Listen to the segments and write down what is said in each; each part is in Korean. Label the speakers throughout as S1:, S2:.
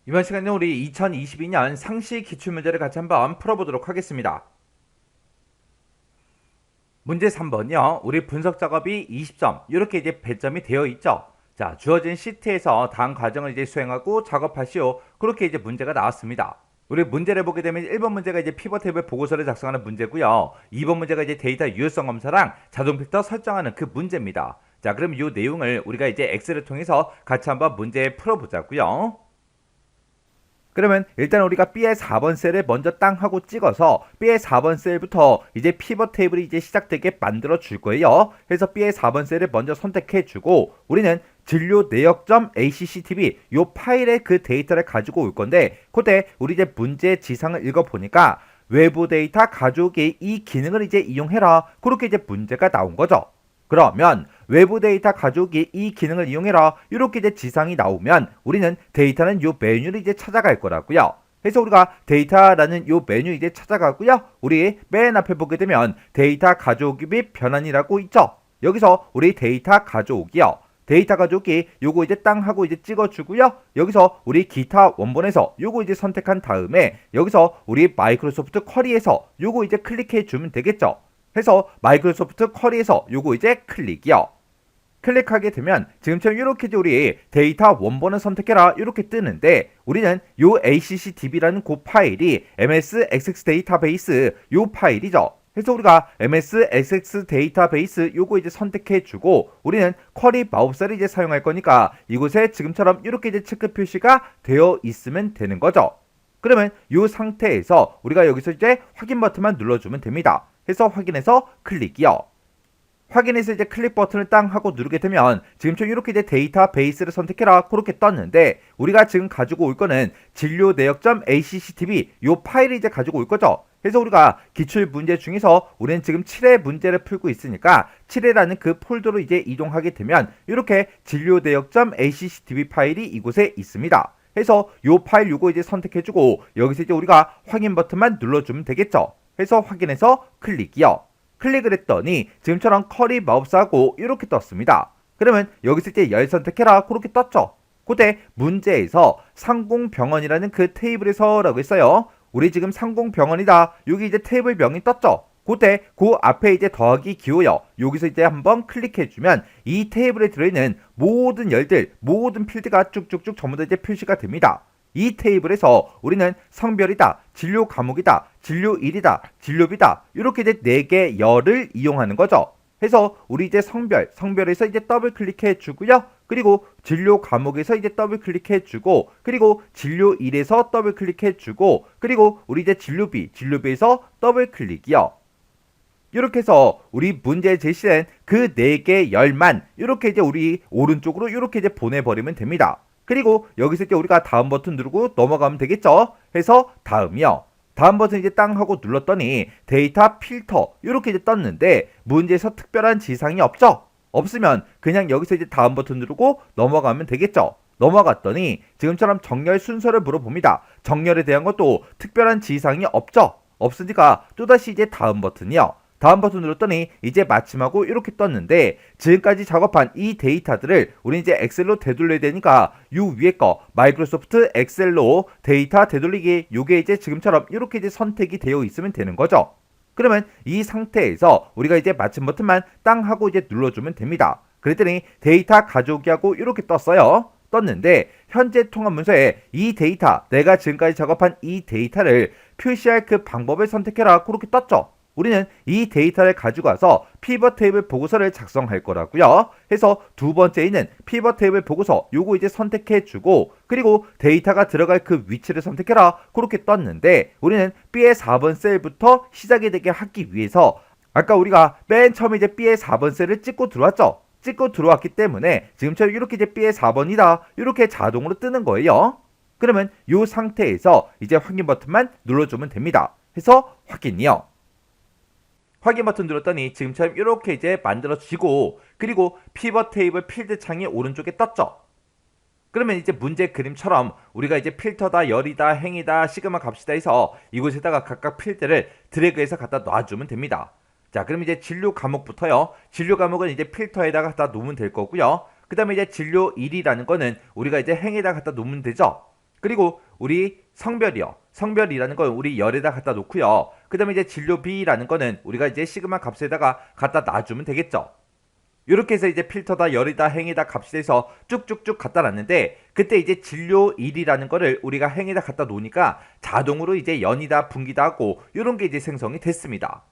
S1: 이번 시간에 우리 2022년 상시 기출문제를 같이 한번 풀어보도록 하겠습니다. 문제 3번이요. 우리 분석 작업이 20점 이렇게 이제 배점이 되어 있죠. 자, 주어진 시트에서 다음 과정을 이제 수행하고 작업하시오. 그렇게 이제 문제가 나왔습니다. 우리 문제를 보게 되면 1번 문제가 이제 피벗 테이블 보고서를 작성하는 문제고요. 2번 문제가 이제 데이터 유효성 검사랑 자동 필터 설정하는 그 문제입니다. 자, 그럼 이 내용을 우리가 이제 엑셀을 통해서 같이 한번 문제 풀어보자고요. 그러면 일단 우리가 B의 4번 셀을 먼저 땅 하고 찍어서 B의 4번 셀부터 이제 피벗 테이블이 이제 시작되게 만들어 줄 거예요. 그래서 B의 4번 셀을 먼저 선택해 주고 우리는 진료 내역점 ACCTV 요 파일의 그 데이터를 가지고 올 건데 그때 우리 이제 문제 지상을 읽어 보니까 외부 데이터 가져오기 이 기능을 이제 이용해라. 그렇게 이제 문제가 나온 거죠. 그러면 외부 데이터 가져오기 이 기능을 이용해라 이렇게 이제 지상이 나오면 우리는 데이터는 요 메뉴를 이제 찾아갈 거라고요. 그래서 우리가 데이터라는 요 메뉴 이제 찾아가고요. 우리 맨 앞에 보게 되면 데이터 가져오기 및 변환이라고 있죠. 여기서 우리 데이터 가져오기요. 데이터 가져오기 요거 이제 땅 하고 이제 찍어주고요. 여기서 우리 기타 원본에서 요거 이제 선택한 다음에 여기서 우리 마이크로소프트 쿼리에서 요거 이제 클릭해 주면 되겠죠. 해서 마이크로소프트 쿼리에서 요거 이제 클릭이요. 클릭하게 되면 지금처럼 이렇게 우리 데이터 원본을 선택해라 이렇게 뜨는데 우리는 요 ACCDB라는 그 파일이 MS XX 데이터베이스 요 파일이죠. 그래서 우리가 MS XX 데이터베이스 요거 이제 선택해 주고 우리는 쿼리 마우스를 이제 사용할 거니까 이곳에 지금처럼 이렇게 이제 체크 표시가 되어 있으면 되는 거죠. 그러면 이 상태에서 우리가 여기서 이제 확인 버튼만 눌러주면 됩니다. 해서 확인해서 클릭이요. 확인해서 이제 클릭 버튼을 땅 하고 누르게 되면 지금처럼 이렇게 이제 데이터베이스를 선택해라 그렇게 떴는데 우리가 지금 가지고 올 거는 진료 내역점 ACCTV 요 파일을 이제 가지고 올 거죠. 그래서 우리가 기출 문제 중에서 우리는 지금 7회 문제를 풀고 있으니까 7회라는 그 폴더로 이제 이동하게 되면 이렇게 진료 내역점 ACCTV 파일이 이곳에 있습니다. 해서 요 파일 요거 이제 선택해주고 여기서 이제 우리가 확인 버튼만 눌러주면 되겠죠. 해서 확인해서 클릭이요. 클릭을 했더니 지금처럼 커리 마우스하고 이렇게 떴습니다. 그러면 여기서 이제 열 선택해라 그렇게 떴죠. 그때 문제에서 상공병원이라는 그 테이블에서 라고 했어요. 우리 지금 상공병원이다. 여기 이제 테이블 명이 떴죠. 그때 그 앞에 이제 더하기 기호요. 여기서 이제 한번 클릭해주면 이 테이블에 들어있는 모든 열들, 모든 필드가 쭉쭉쭉 전부 다 이제 표시가 됩니다. 이 테이블에서 우리는 성별이다, 진료 과목이다, 진료일이다, 진료비다 이렇게 이제 4개 열을 이용하는 거죠. 해서 우리 이제 성별에서 이제 더블 클릭해 주고요. 그리고 진료 과목에서 이제 더블 클릭해 주고 그리고 진료일에서 더블 클릭해 주고 그리고 우리 이제 진료비에서 더블 클릭이요. 이렇게 해서 우리 문제에 제시된 그 4개 열만 이렇게 이제 우리 오른쪽으로 이렇게 이제 보내버리면 됩니다. 그리고 여기서 이제 우리가 다음 버튼 누르고 넘어가면 되겠죠. 해서 다음이요. 다음 버튼 이제 땅 하고 눌렀더니 데이터 필터 이렇게 이제 떴는데 문제에서 특별한 지상이 없죠. 없으면 그냥 여기서 이제 다음 버튼 누르고 넘어가면 되겠죠. 넘어갔더니 지금처럼 정렬 순서를 물어봅니다. 정렬에 대한 것도 특별한 지상이 없죠. 없으니까 또다시 이제 다음 버튼이요. 다음 버튼 눌렀더니 이제 마침하고 이렇게 떴는데 지금까지 작업한 이 데이터들을 우리 이제 엑셀로 되돌려야 되니까 요 위에 거 마이크로소프트 엑셀로 데이터 되돌리기 요게 이제 지금처럼 이렇게 이제 선택이 되어 있으면 되는 거죠. 그러면 이 상태에서 우리가 이제 마침 버튼만 땅 하고 이제 눌러주면 됩니다. 그랬더니 데이터 가져오기 하고 이렇게 떴어요. 떴는데 현재 통합 문서에 이 데이터 내가 지금까지 작업한 이 데이터를 표시할 그 방법을 선택해라 그렇게 떴죠. 우리는 이 데이터를 가지고 와서 피벗 테이블 보고서를 작성할 거라고요. 해서 두 번째에는 피벗 테이블 보고서 요거 이제 선택해 주고 그리고 데이터가 들어갈 그 위치를 선택해라 그렇게 떴는데 우리는 B의 4번 셀부터 시작이 되게 하기 위해서 아까 우리가 맨 처음에 이제 B의 4번 셀을 찍고 들어왔죠. 찍고 들어왔기 때문에 지금처럼 이렇게 이제 B의 4번이다 이렇게 자동으로 뜨는 거예요. 그러면 이 상태에서 이제 확인 버튼만 눌러주면 됩니다. 해서 확인이요. 확인 버튼 눌렀더니 지금처럼 이렇게 이제 만들어지고 그리고 피벗 테이블 필드 창이 오른쪽에 떴죠. 그러면 이제 문제 그림처럼 우리가 이제 필터다, 열이다, 행이다, 시그마 값이다 해서 이곳에다가 각각 필드를 드래그해서 갖다 놔주면 됩니다. 자, 그럼 이제 진료 과목부터요. 진료 과목은 이제 필터에다가 갖다 놓으면 될 거고요. 그 다음에 이제 진료일이라는 거는 우리가 이제 행에다 갖다 놓으면 되죠. 그 그리고 우리 성별이요. 성별이라는 건 우리 열에다 갖다 놓고요. 그 다음에 이제 진료비라는 거는 우리가 이제 시그마 값에다가 갖다 놔주면 되겠죠. 이렇게 해서 이제 필터다, 열이다, 행이다 값이 돼서 쭉쭉쭉 갖다 놨는데, 그때 이제 진료일이라는 거를 우리가 행에다 갖다 놓으니까 자동으로 이제 연이다, 분기다 하고 이런 게 이제 생성이 됐습니다.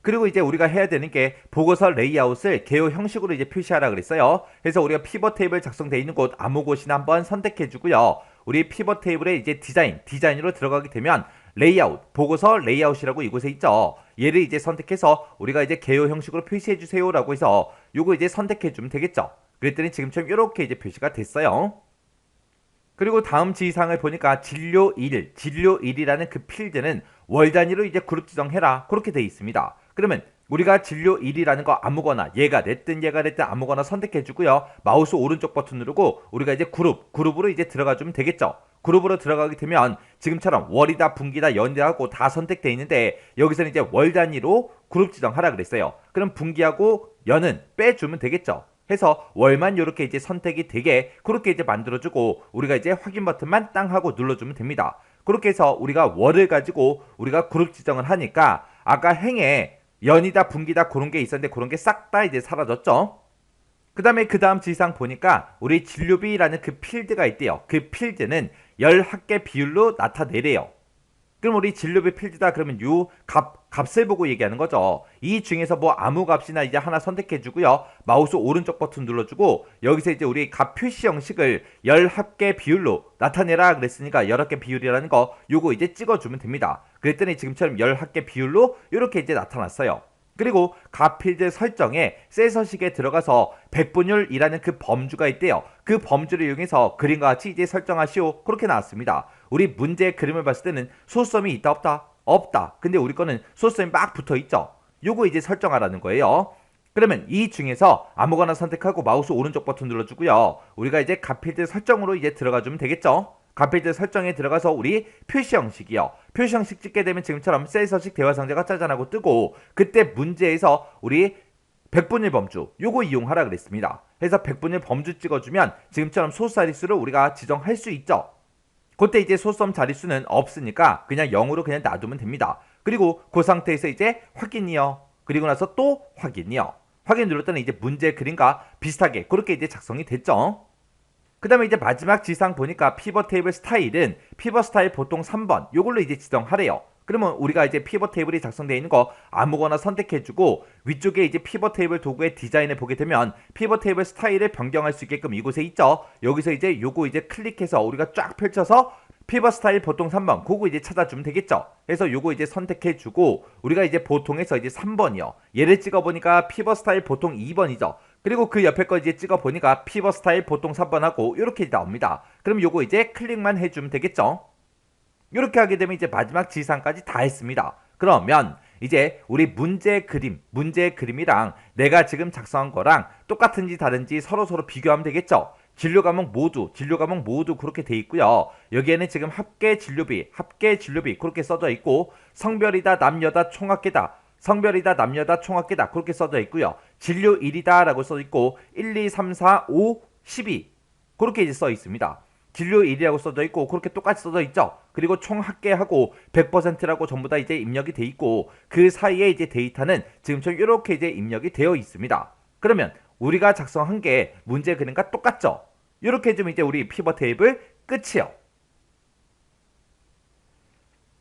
S1: 그리고 이제 우리가 해야 되는 게 보고서 레이아웃을 개요 형식으로 이제 표시하라 그랬어요. 그래서 우리가 피벗 테이블 작성되어 있는 곳 아무 곳이나 한번 선택해 주고요. 우리 피벗 테이블에 이제 디자인으로 들어가게 되면 레이아웃, 보고서 레이아웃이라고 이곳에 있죠. 얘를 이제 선택해서 우리가 이제 개요 형식으로 표시해 주세요라고 해서 요거 이제 선택해 주면 되겠죠. 그랬더니 지금처럼 이렇게 이제 표시가 됐어요. 그리고 다음 지시사항을 보니까 진료일이라는 그 필드는 월 단위로 이제 그룹 지정해라, 그렇게 되어 있습니다. 그러면 우리가 진료일이라는 거 아무거나 얘가 됐든 아무거나 선택해 주고요. 마우스 오른쪽 버튼 누르고 우리가 이제 그룹으로 이제 들어가 주면 되겠죠. 그룹으로 들어가게 되면 지금처럼 월이다, 분기다, 연이다 하고 다 선택되어 있는데, 여기서는 이제 월 단위로 그룹 지정하라 그랬어요. 그럼 분기하고 연은 빼주면 되겠죠. 해서 월만 이렇게 이제 선택이 되게 그렇게 이제 만들어주고, 우리가 이제 확인 버튼만 땅 하고 눌러주면 됩니다. 그렇게 해서 우리가 월을 가지고 우리가 그룹 지정을 하니까 아까 행에 연이다, 분기다 그런 게 있었는데 그런 게 싹 다 이제 사라졌죠. 그 다음 지시사항 보니까 우리 진료비라는 그 필드가 있대요. 그 필드는 열 합계 비율로 나타내래요. 그럼 우리 진료비 필드다 그러면 요 값을 보고 얘기하는 거죠. 이 중에서 뭐 아무 값이나 이제 하나 선택해 주고요. 마우스 오른쪽 버튼 눌러주고 여기서 이제 우리 값 표시 형식을 열 합계 비율로 나타내라 그랬으니까 열 합계 비율이라는 거 요거 이제 찍어주면 됩니다. 그랬더니 지금처럼 열 합계 비율로 이렇게 이제 나타났어요. 그리고 값 필드 설정에 셀서식에 들어가서 백분율이라는 그 범주가 있대요. 그 범주를 이용해서 그림과 같이 이제 설정하시오, 그렇게 나왔습니다. 우리 문제의 그림을 봤을 때는 소수점이 있다 없다? 없다. 근데 우리 거는 소수점이 막 붙어 있죠. 요거 이제 설정하라는 거예요. 그러면 이 중에서 아무거나 선택하고 마우스 오른쪽 버튼 눌러주고요. 우리가 이제 값 필드 설정으로 이제 들어가 주면 되겠죠. 값 필드 설정에 들어가서 우리 표시 형식이요. 표시 형식 찍게 되면 지금처럼 셀서식 대화 상자가 짜잔하고 뜨고, 그때 문제에서 우리 백분율 범주 요거 이용하라 그랬습니다. 그래서 백분율 범주 찍어주면 지금처럼 소수 자릿수를 우리가 지정할 수 있죠. 그때 이제 소수점 자릿수는 없으니까 그냥 0으로 그냥 놔두면 됩니다. 그리고 그 상태에서 이제 확인이요. 그리고 나서 또 확인이요. 확인 눌렀더니 이제 문제 그림과 비슷하게 그렇게 이제 작성이 됐죠. 그 다음에 이제 마지막 지시사항 보니까 피벗 테이블 스타일은 피벗 스타일 보통 3번 요걸로 이제 지정하래요. 그러면 우리가 이제 피벗 테이블이 작성되어 있는 거 아무거나 선택해주고 위쪽에 이제 피벗 테이블 도구의 디자인을 보게 되면 피벗 테이블 스타일을 변경할 수 있게끔 이곳에 있죠. 여기서 이제 요거 이제 클릭해서 우리가 쫙 펼쳐서 피벗 스타일 보통 3번 그거 이제 찾아주면 되겠죠. 그래서 요거 이제 선택해주고 우리가 이제 보통에서 이제 3번이요. 얘를 찍어보니까 피벗 스타일 보통 2번이죠. 그리고 그 옆에 거 이제 찍어보니까 피벗 스타일 보통 3번하고 이렇게 나옵니다. 그럼 요거 이제 클릭만 해주면 되겠죠. 이렇게 하게 되면 이제 마지막 지시사항까지 다 했습니다. 그러면 이제 우리 문제 그림이랑 내가 지금 작성한 거랑 똑같은지 다른지 서로 비교하면 되겠죠. 진료 과목 모두 그렇게 돼 있고요. 여기에는 지금 합계 진료비 그렇게 써져 있고, 성별이다 남녀다 총합계다 그렇게 써져 있고요. 진료일이다 라고 써 있고 1, 2, 3, 4, 5, 12 그렇게 이제 써 있습니다. 진료일이라고 써져 있고 그렇게 똑같이 써져 있죠. 그리고 총 합계하고 100%라고 전부 다 이제 입력이 돼 있고, 그 사이에 이제 데이터는 지금처럼 이렇게 이제 입력이 되어 있습니다. 그러면 우리가 작성한 게 문제 그림과 똑같죠. 이렇게 해주면 이제 우리 피벗 테이블 끝이요.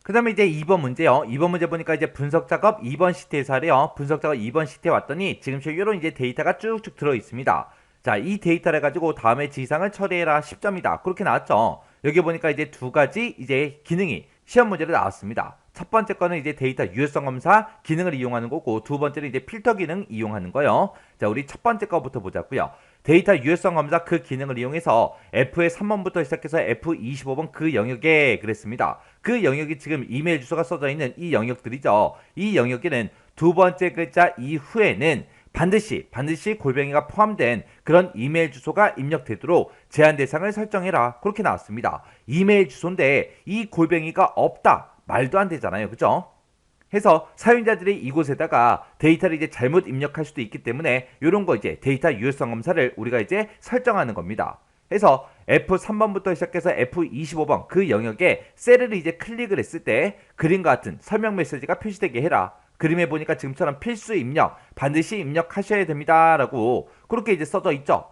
S1: 그 다음에 이제 2번 문제요. 2번 문제 보니까 이제 분석 작업 2번 시트에서 하래요. 분석 작업 2번 시트에 왔더니 지금처럼 이런 이제 데이터가 쭉쭉 들어 있습니다. 자, 이 데이터를 가지고 다음에 지시사항을 처리해라 10점이다. 그렇게 나왔죠. 여기 보니까 이제 두 가지 이제 기능이 시험 문제로 나왔습니다. 첫 번째 거는 이제 데이터 유효성 검사 기능을 이용하는 거고, 두 번째는 이제 필터 기능 이용하는 거요. 자, 우리 첫 번째 거부터 보자고요. 데이터 유효성 검사 그 기능을 이용해서 F의 3번부터 시작해서 F25번 그 영역에 그랬습니다. 그 영역이 지금 이메일 주소가 써져 있는 이 영역들이죠. 이 영역에는 두 번째 글자 이후에는 반드시 골뱅이가 포함된 그런 이메일 주소가 입력되도록 제한 대상을 설정해라. 그렇게 나왔습니다. 이메일 주소인데 이 골뱅이가 없다. 말도 안 되잖아요. 그죠? 해서 사용자들이 이곳에다가 데이터를 이제 잘못 입력할 수도 있기 때문에 이런 거 이제 데이터 유효성 검사를 우리가 이제 설정하는 겁니다. 해서 F3번부터 시작해서 F25번 그 영역에 셀을 이제 클릭을 했을 때 그림과 같은 설명 메시지가 표시되게 해라. 그림에 보니까 지금처럼 필수 입력, 반드시 입력하셔야 됩니다. 라고 그렇게 이제 써져 있죠.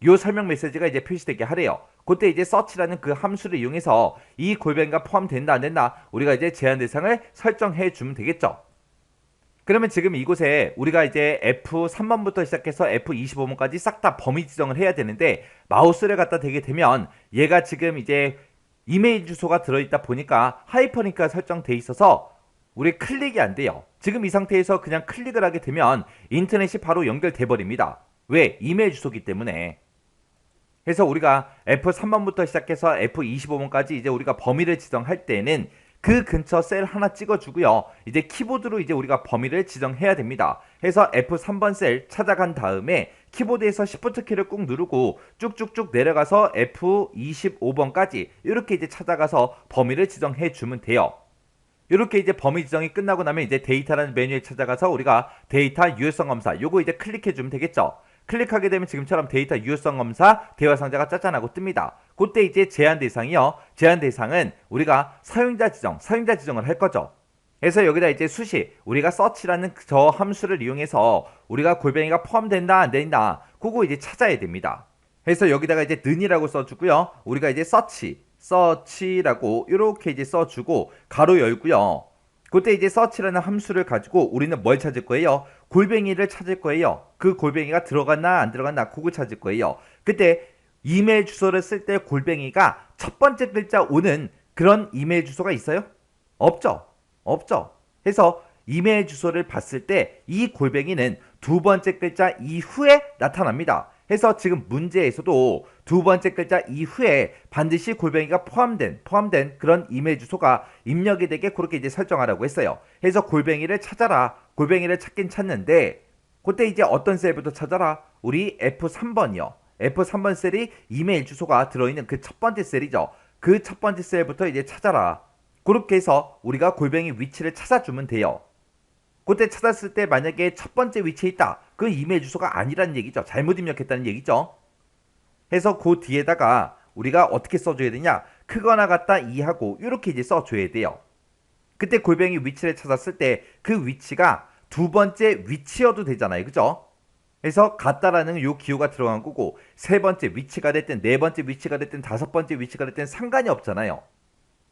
S1: 요 설명 메시지가 이제 표시되게 하래요. 그때 이제 search라는 그 함수를 이용해서 이 골뱅이가 포함된다 안 된다 우리가 이제 제한 대상을 설정해 주면 되겠죠. 그러면 지금 이곳에 우리가 이제 F3번부터 시작해서 F25번까지 싹 다 범위 지정을 해야 되는데 마우스를 갖다 대게 되면 얘가 지금 이제 이메일 주소가 들어있다 보니까 하이퍼링크가 설정돼 있어서 우리 클릭이 안 돼요. 지금 이 상태에서 그냥 클릭을 하게 되면 인터넷이 바로 연결돼 버립니다. 왜? 이메일 주소기 때문에. 그래서 우리가 F3번부터 시작해서 F25번까지 이제 우리가 범위를 지정할 때는 그 근처 셀 하나 찍어주고요. 이제 키보드로 이제 우리가 범위를 지정해야 됩니다. 해서 F3번 셀 찾아간 다음에 키보드에서 Shift 키를 꾹 누르고 쭉쭉쭉 내려가서 F25번까지 이렇게 이제 찾아가서 범위를 지정해 주면 돼요. 이렇게 이제 범위 지정이 끝나고 나면 이제 데이터라는 메뉴에 찾아가서 우리가 데이터 유효성 검사 요거 이제 클릭해 주면 되겠죠. 클릭하게 되면 지금처럼 데이터 유효성 검사 대화 상자가 짜잔하고 뜹니다. 그때 이제 제한 대상이요. 제한 대상은 우리가 사용자 지정을 할 거죠. 그래서 여기다 이제 수시 우리가 search라는 저 함수를 이용해서 우리가 골뱅이가 포함된다 안 된다 그거 이제 찾아야 됩니다. 그래서 여기다가 이제 는이라고 써주고요. 우리가 이제 search라고 이렇게 이제 써주고 가로 열고요. 그때 이제 search라는 함수를 가지고 우리는 뭘 찾을 거예요? 골뱅이를 찾을 거예요. 그 골뱅이가 들어갔나 안 들어갔나 그거 찾을 거예요. 그때 이메일 주소를 쓸 때 골뱅이가 첫 번째 글자 오는 그런 이메일 주소가 있어요? 없죠. 해서 이메일 주소를 봤을 때 이 골뱅이는 두 번째 글자 이후에 나타납니다. 해서 지금 문제에서도 두 번째 글자 이후에 반드시 골뱅이가 포함된 그런 이메일 주소가 입력이 되게 그렇게 이제 설정하라고 했어요. 해서 골뱅이를 찾아라. 골뱅이를 찾긴 찾는데 그때 이제 어떤 셀부터 찾아라? 우리 F3번이요. F3번 셀이 이메일 주소가 들어있는 그 첫 번째 셀이죠. 그 첫 번째 셀부터 이제 찾아라. 그렇게 해서 우리가 골뱅이 위치를 찾아주면 돼요. 그때 찾았을 때 만약에 첫 번째 위치에 있다. 그 이메일 주소가 아니라는 얘기죠. 잘못 입력했다는 얘기죠. 해서 그 뒤에다가 우리가 어떻게 써줘야 되냐. 크거나 같다 2하고 이렇게 이제 써줘야 돼요. 그때 골뱅이 위치를 찾았을 때 그 위치가 두 번째 위치여도 되잖아요. 그죠? 그래서 같다라는 요 기호가 들어간 거고 세 번째 위치가 됐든 네 번째 위치가 됐든 다섯 번째 위치가 됐든 상관이 없잖아요.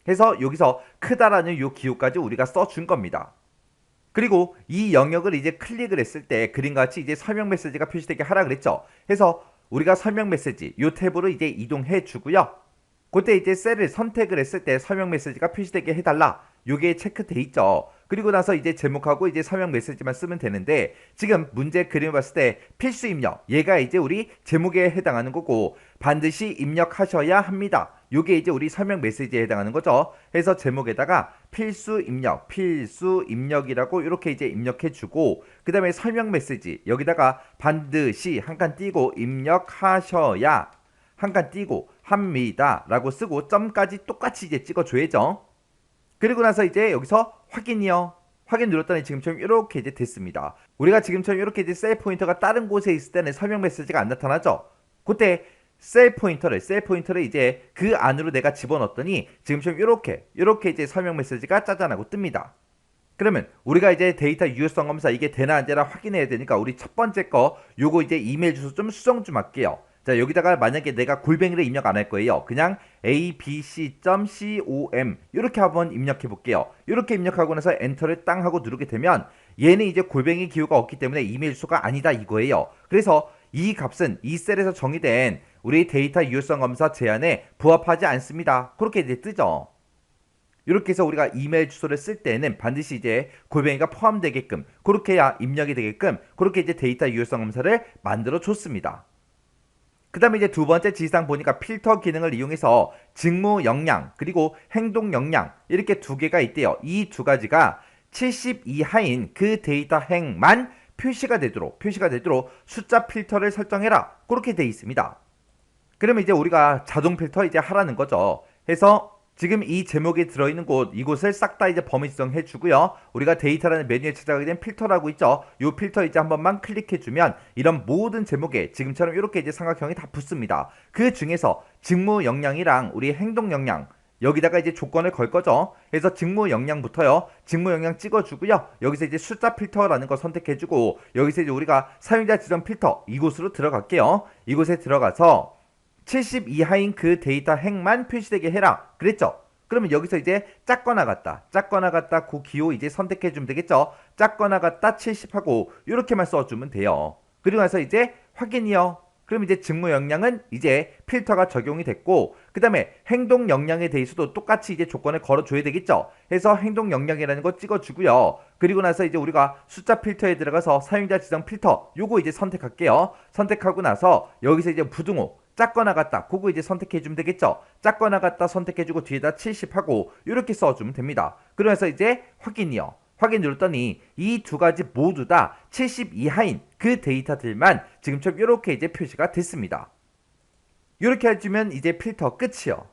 S1: 그래서 여기서 크다라는 요 기호까지 우리가 써준 겁니다. 그리고 이 영역을 이제 클릭을 했을 때 그림같이 이제 설명 메시지가 표시되게 하라 그랬죠. 그래서 우리가 설명 메시지 요 탭으로 이제 이동해 주고요. 그때 이제 셀을 선택을 했을 때 설명 메시지가 표시되게 해달라. 요게 체크돼 있죠. 그리고 나서 이제 제목하고 이제 설명 메시지만 쓰면 되는데 지금 문제 그림을 봤을 때 필수 입력 얘가 이제 우리 제목에 해당하는 거고 반드시 입력하셔야 합니다. 요게 이제 우리 설명 메시지에 해당하는 거죠. 그래서 제목에다가 필수 입력이라고 이렇게 이제 입력해 주고 그 다음에 설명 메시지 여기다가 반드시 한 칸 띄고 입력하셔야 한 칸 띄고 합니다 라고 쓰고 점까지 똑같이 이제 찍어줘야죠. 그리고 나서 이제 여기서 확인이요. 확인 눌렀더니 지금처럼 이렇게 이제 됐습니다. 우리가 지금처럼 이렇게 이제 셀 포인터가 다른 곳에 있을 때는 설명 메시지가 안 나타나죠. 그때 셀 포인터를 이제 그 안으로 내가 집어넣었더니 지금처럼 이렇게 이제 설명 메시지가 짜잔하고 뜹니다. 그러면 우리가 이제 데이터 유효성 검사 이게 되나 안 되나 확인해야 되니까 우리 첫 번째 거 요거 이제 이메일 주소 좀 수정 좀 할게요. 자 여기다가 만약에 내가 골뱅이를 입력 안 할 거예요. 그냥 abc.com 이렇게 한번 입력해 볼게요. 이렇게 입력하고 나서 엔터를 땅 하고 누르게 되면 얘는 이제 골뱅이 기호가 없기 때문에 이메일 주소가 아니다 이거예요. 그래서 이 값은 이 셀에서 정의된 우리 데이터 유효성 검사 제한에 부합하지 않습니다. 그렇게 이제 뜨죠. 이렇게 해서 우리가 이메일 주소를 쓸 때는 반드시 이제 골뱅이가 포함되게끔 그렇게 해야 입력이 되게끔 그렇게 이제 데이터 유효성 검사를 만들어 줬습니다. 그 다음에 이제 두 번째 지시사항 보니까 필터 기능을 이용해서 직무 역량 그리고 행동 역량 이렇게 두 개가 있대요. 이 두 가지가 70 이하인 그 데이터 행만 표시가 되도록 숫자 필터를 설정해라. 그렇게 돼 있습니다. 그러면 이제 우리가 자동 필터 이제 하라는 거죠. 해서 지금 이 제목에 들어있는 곳, 이곳을 싹 다 이제 범위 지정해 주고요. 우리가 데이터라는 메뉴에 찾아가게 된 필터라고 있죠. 이 필터 이제 한 번만 클릭해 주면 이런 모든 제목에 지금처럼 이렇게 이제 삼각형이 다 붙습니다. 그 중에서 직무 역량이랑 우리 행동 역량, 여기다가 이제 조건을 걸 거죠. 그래서 직무 역량부터요. 직무 역량 찍어주고요. 여기서 이제 숫자 필터라는 거 선택해주고 여기서 이제 우리가 사용자 지정 필터 이곳으로 들어갈게요. 이곳에 들어가서 70 이하인 그 데이터 행만 표시되게 해라 그랬죠. 그러면 여기서 이제 작거나 같다 그 기호 이제 선택해주면 되겠죠. 작거나 같다 70하고 이렇게만 써주면 돼요. 그리고 나서 이제 확인이요. 그럼 이제 직무 역량은 이제 필터가 적용이 됐고, 그 다음에 행동 역량에 대해서도 똑같이 이제 조건을 걸어줘야 되겠죠. 해서 행동 역량이라는 거 찍어주고요. 그리고 나서 이제 우리가 숫자 필터에 들어가서 사용자 지정 필터 요거 이제 선택할게요. 선택하고 나서 여기서 이제 부등호 작거나 같다 그거 이제 선택해주면 되겠죠. 작거나 같다 선택해주고 뒤에다 70하고 이렇게 써주면 됩니다. 그러면서 이제 확인이요. 확인 눌렀더니 이 두 가지 모두 다 70 이하인 그 데이터들만 지금처럼 이렇게 이제 표시가 됐습니다. 이렇게 해주면 이제 필터 끝이요.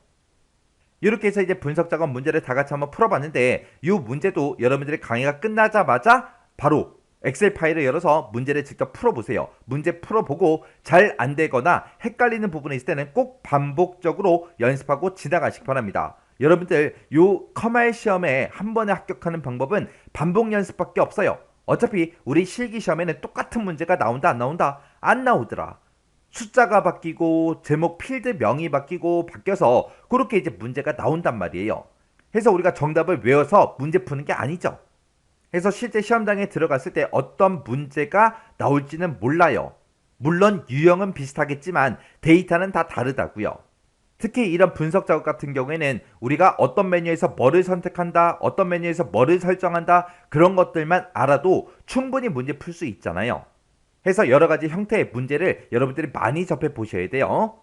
S1: 이렇게 해서 이제 분석 작업 문제를 다 같이 한번 풀어봤는데 이 문제도 여러분들의 강의가 끝나자마자 바로 엑셀 파일을 열어서 문제를 직접 풀어보세요. 문제 풀어보고 잘 안되거나 헷갈리는 부분이 있을 때는 꼭 반복적으로 연습하고 지나가시기 바랍니다. 여러분들 요 커말 시험에 한 번에 합격하는 방법은 반복 연습밖에 없어요. 어차피 우리 실기 시험에는 똑같은 문제가 나온다 안 나온다? 안 나오더라. 숫자가 바뀌고 제목 필드 명이 바뀌어서 그렇게 이제 문제가 나온단 말이에요. 그래서 우리가 정답을 외워서 문제 푸는 게 아니죠. 그래서 실제 시험장에 들어갔을 때 어떤 문제가 나올지는 몰라요. 물론 유형은 비슷하겠지만 데이터는 다 다르다고요. 특히 이런 분석 작업 같은 경우에는 우리가 어떤 메뉴에서 뭐를 선택한다, 어떤 메뉴에서 뭐를 설정한다 그런 것들만 알아도 충분히 문제 풀 수 있잖아요. 해서 여러 가지 형태의 문제를 여러분들이 많이 접해 보셔야 돼요.